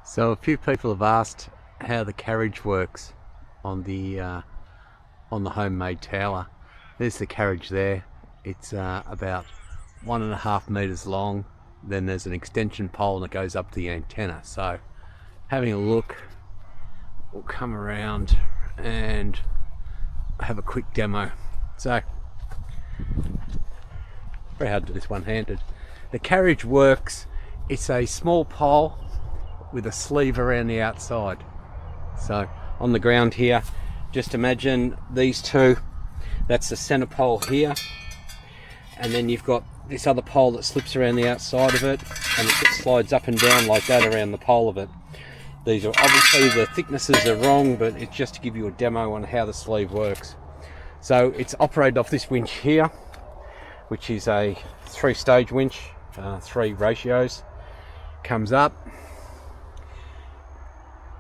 So a few people have asked how the carriage works on the homemade tower. There's the carriage there. It's about 1.5 meters long. Then there's an extension pole that goes up to the antenna. So having a look, we'll come around and have a quick demo. So very hard to do this one-handed. The carriage works. It's a small pole with a sleeve around the outside. So on the ground here, just imagine these two. That's the center pole here, and then you've got this other pole that slips around the outside of it, and it just slides up and down like that around the pole of it. These are obviously, the thicknesses are wrong, but it's just to give you a demo on how the sleeve works. So it's operated off this winch here, which is a 3-stage winch, 3 ratios. Comes up,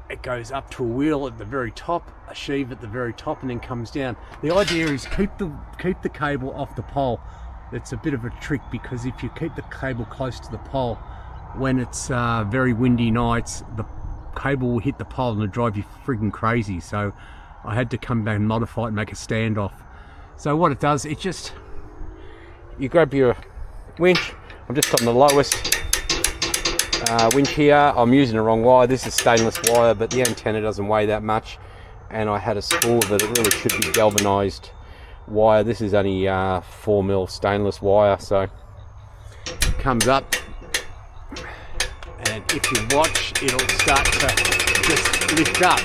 it goes up to a wheel at the very top, a sheave at the very top, and then comes down. The idea is keep the cable off the pole. It's a bit of a trick, because if you keep the cable close to the pole, when it's very windy nights, the cable will hit the pole and it'll drive you friggin' crazy. So I had to come back and modify it and make a standoff. So what it does, it just, you grab your winch. I've just got the lowest winch here. I'm using the wrong wire. This is stainless wire, but the antenna doesn't weigh that much, and I had a spool that it really should be galvanized wire. This is only 4mm stainless wire. So it comes up, and if you watch, it'll start to just lift up.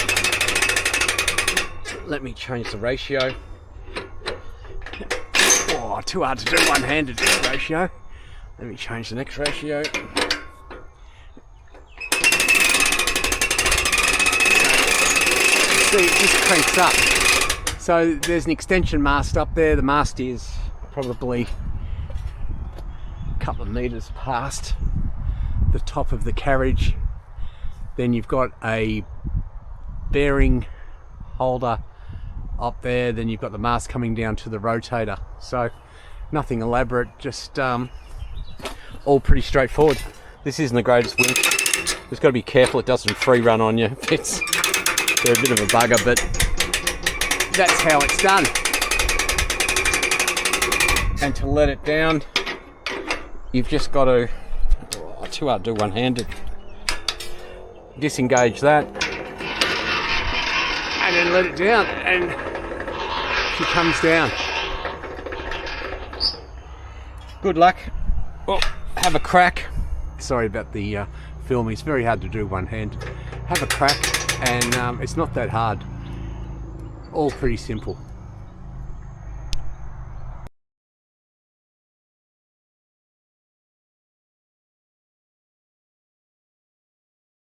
Let me change the ratio. Oh, too hard to do one-handed, this ratio. Let me change the next ratio. See, it just cranks up. So there's an extension mast up there. The mast is probably a couple of meters past the top of the carriage. Then you've got a bearing holder up there. Then you've got the mast coming down to the rotator. So nothing elaborate, just all pretty straightforward. This isn't the greatest winch. Just got to be careful it doesn't free run on you. They're a bit of a bugger, but that's how it's done. And to let it down, you've just got to, too hard to do one-handed, disengage that, and then let it down, and she comes down. Good luck. Well, have a crack. Sorry about the filming, it's very hard to do one hand. Have a crack, and it's not that hard. All pretty simple.